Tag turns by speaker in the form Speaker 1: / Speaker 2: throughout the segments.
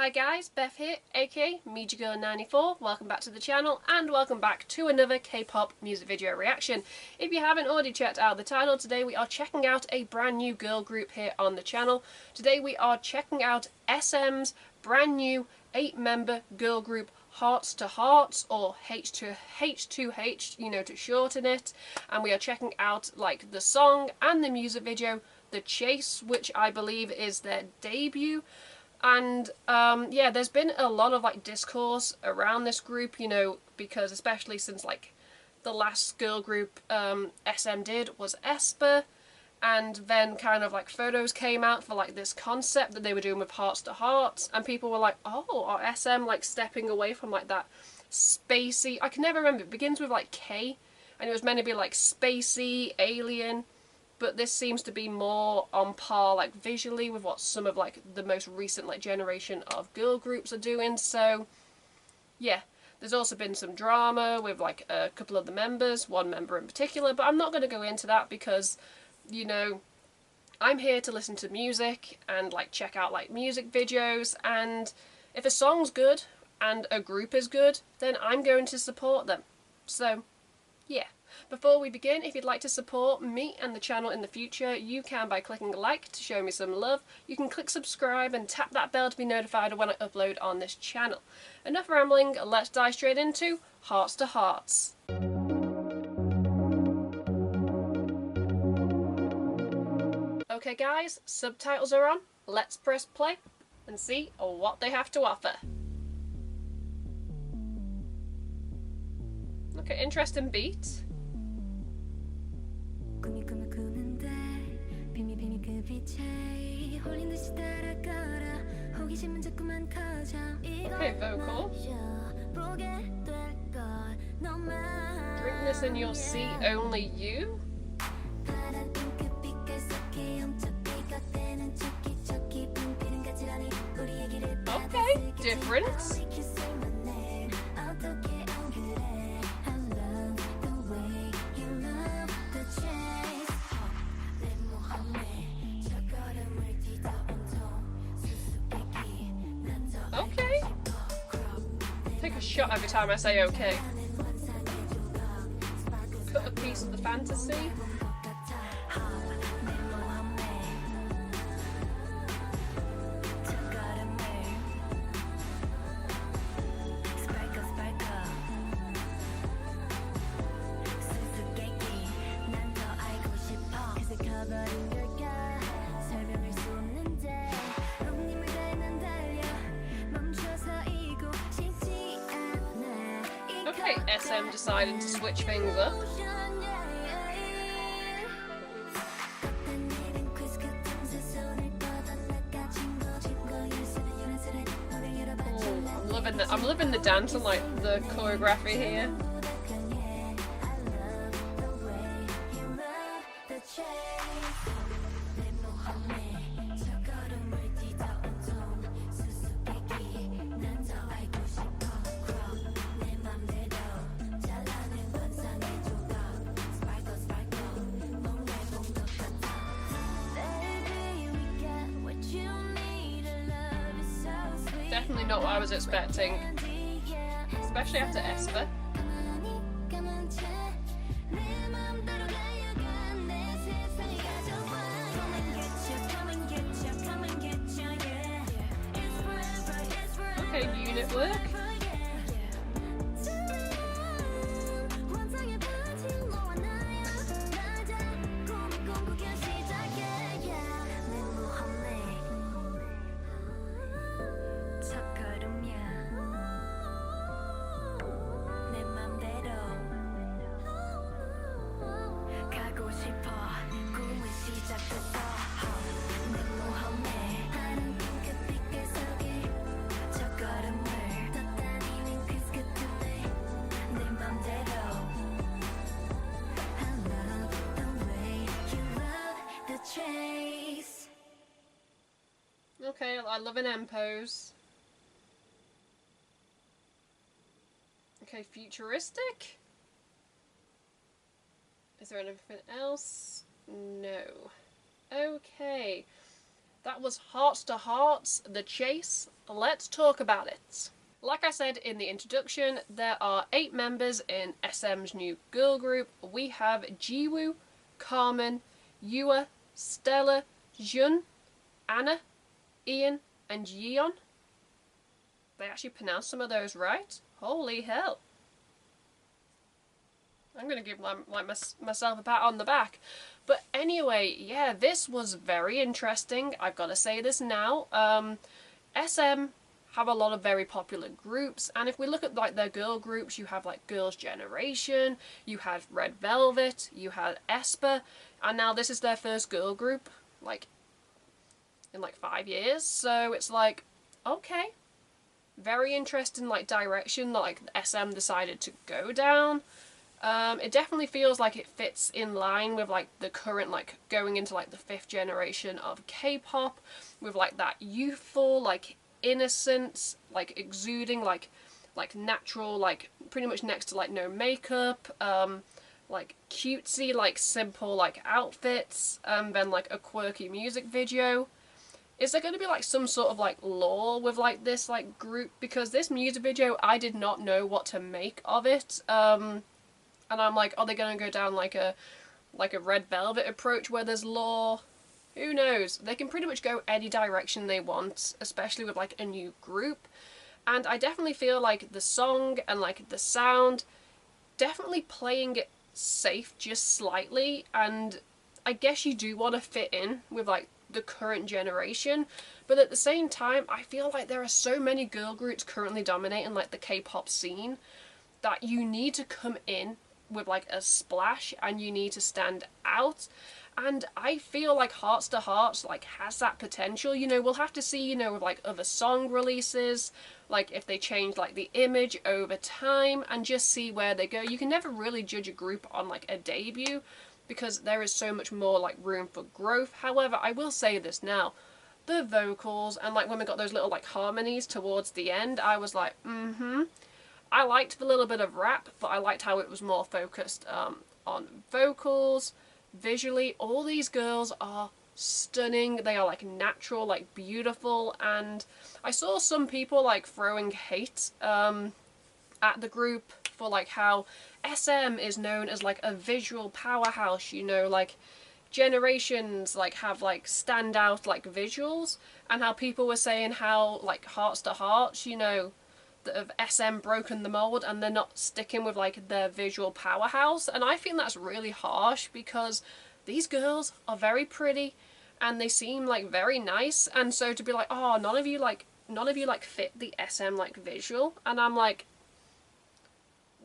Speaker 1: Hi guys, Beth here, aka Mediagirl94. Welcome back to the channel and welcome back to another K-pop music video reaction. If you haven't already checked out the title, today we are checking out a brand new girl group here on the channel. Today we are checking out SM's brand new 8-member girl group Hearts to Hearts, or H2H, you know, to shorten it. And we are checking out like the song and the music video, The Chase, which I believe is their debut. And yeah, there's been a lot of like discourse around this group, you know, because especially since like the last girl group SM did was aespa, and then kind of like photos came out for like this concept that they were doing with Hearts to Hearts, and people were like, oh, are SM like stepping away from like that spacey, I can never remember, it begins with like K, and it was meant to be like spacey, alien, but this seems to be more on par like visually with what some of like the most recent like generation of girl groups are doing. So yeah, there's also been some drama with like a couple of the members, one member in particular, but I'm not going to go into that because, you know, I'm here to listen to music and like check out like music videos, and if a song's good and a group is good, then I'm going to support them. So yeah. Before we begin, if you'd like to support me and the channel in the future, you can by clicking like to show me some love. You can click subscribe and tap that bell to be notified when I upload on this channel. Enough rambling, let's dive straight into Hearts to Hearts. Okay guys, subtitles are on. Let's press play and see what they have to offer. Okay, interesting beat. Okay, vocal. Drink this and you'll see only you. Okay, different. Okay. Take a shot every time I say okay. Cut a piece of the fantasy. Okay, SM decided to switch things up. Ooh, I'm loving the dance and like the choreography here. Definitely not what I was expecting, especially after aespa. Okay, unit work. Okay, I love an M pose. Okay, futuristic? Is there anything else? No. Okay. That was Hearts to Hearts, The Chase. Let's talk about it. Like I said in the introduction, there are 8 members in SM's new girl group. We have Jiwoo, Carmen, Yuha, Stella, Juun, Anna, Ian, and Yeon. They actually pronounced some of those right? Holy hell. I'm going to give myself a pat on the back. But anyway, yeah, this was very interesting. I've got to say this now. SM have a lot of very popular groups, and if we look at like their girl groups, you have like Girls' Generation, you had Red Velvet, you had aespa, and now this is their first girl group, like, in like 5 years, so it's like, okay, very interesting like direction that like SM decided to go down. It definitely feels like it fits in line with like the current, like going into like the 5th generation of K-pop, with like that youthful, like innocence, like exuding like natural, like pretty much next to like no makeup, like cutesy, like simple like outfits, and then like a quirky music video. Is there going to be like some sort of like lore with like this like group? Because this music video, I did not know what to make of it. And I'm like, are they going to go down like a Red Velvet approach where there's lore? Who knows? They can pretty much go any direction they want, especially with like a new group. And I definitely feel like the song and like the sound definitely playing it safe just slightly, and I guess you do want to fit in with like the current generation, but at the same time I feel like there are so many girl groups currently dominating like the K-pop scene that you need to come in with like a splash and you need to stand out. And I feel like Hearts to Hearts like has that potential. You know, we'll have to see, you know, with like other song releases, like if they change like the image over time, and just see where they go. You can never really judge a group on like a debut because there is so much more like room for growth. However, I will say this now, the vocals and like when we got those little like harmonies towards the end, I was like, I liked the little bit of rap, but I liked how it was more focused on vocals. Visually, all these girls are stunning. They are like natural, like beautiful, and I saw some people like throwing hate at the group for like how SM is known as like a visual powerhouse, you know, like generations like have like standout like visuals, and how people were saying how like Hearts to Hearts, you know, that have SM broken the mold and they're not sticking with like their visual powerhouse. And I think that's really harsh because these girls are very pretty and they seem like very nice, and so to be like, oh, none of you like fit the SM like visual, and I'm like,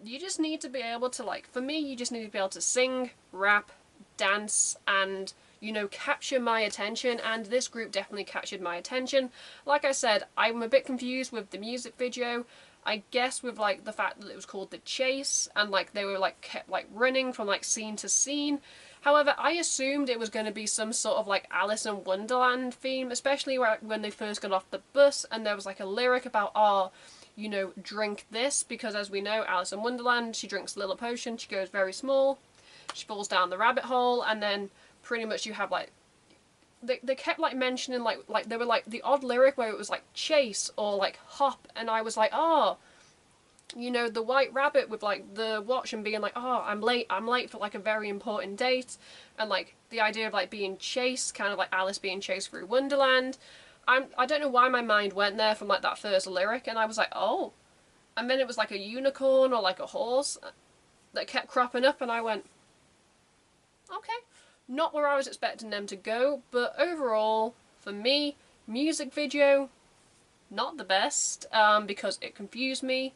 Speaker 1: you just need to be able to like, for me, you just need to be able to sing, rap, dance, and, you know, capture my attention, and this group definitely captured my attention. Like I said, I'm a bit confused with the music video. I guess with like the fact that it was called The Chase and like they were like kept like running from like scene to scene. However, I assumed it was going to be some sort of like Alice in Wonderland theme, especially when they first got off the bus and there was like a lyric about, oh, you know, drink this, because as we know, Alice in Wonderland, she drinks a little potion, she goes very small, she falls down the rabbit hole, and then pretty much you have like, they kept like mentioning like they were like the odd lyric where it was like chase or like hop, and I was like, oh, you know, the white rabbit with like the watch and being like, oh, I'm late for like a very important date, and like the idea of like being chased, kind of like Alice being chased through Wonderland. I don't know why my mind went there from like that first lyric, and I was like, oh, and then it was like a unicorn or like a horse that kept cropping up, and I went, okay, not where I was expecting them to go. But overall, for me, music video, not the best, because it confused me.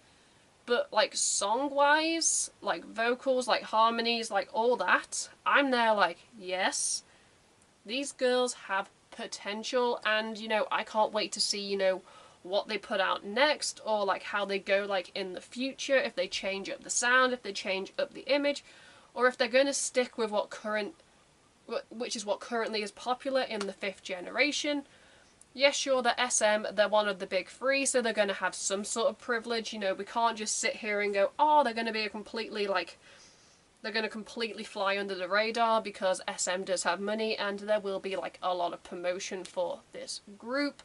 Speaker 1: But like song-wise, like vocals, like harmonies, like all that, I'm there like, yes, these girls have potential, and, you know, I can't wait to see, you know, what they put out next, or like how they go like in the future, if they change up the sound, if they change up the image, or if they're going to stick with which is what currently is popular in the 5th generation. Yes, sure, they're SM, they're one of the big 3, so they're going to have some sort of privilege. You know, we can't just sit here and go, oh, they're going to be a completely, like, they're going to completely fly under the radar because SM does have money and there will be like a lot of promotion for this group.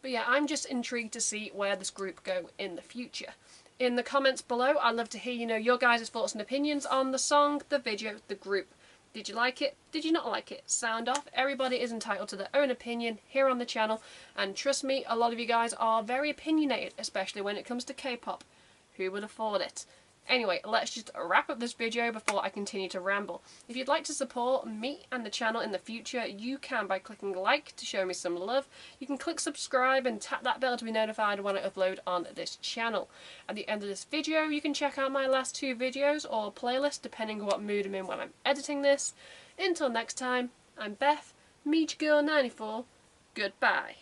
Speaker 1: But yeah, I'm just intrigued to see where this group go in the future. In the comments below, I'd love to hear, your guys' thoughts and opinions on the song, the video, the group. Did you like it? Did you not like it? Sound off. Everybody is entitled to their own opinion here on the channel, and trust me, a lot of you guys are very opinionated, especially when it comes to K-pop. Who would have thought it? Anyway, let's just wrap up this video before I continue to ramble. If you'd like to support me and the channel in the future, you can by clicking like to show me some love. You can click subscribe and tap that bell to be notified when I upload on this channel. At the end of this video, you can check out my last 2 videos or playlist, depending on what mood I'm in when I'm editing this. Until next time, I'm Beth, Mediagirl94. Goodbye.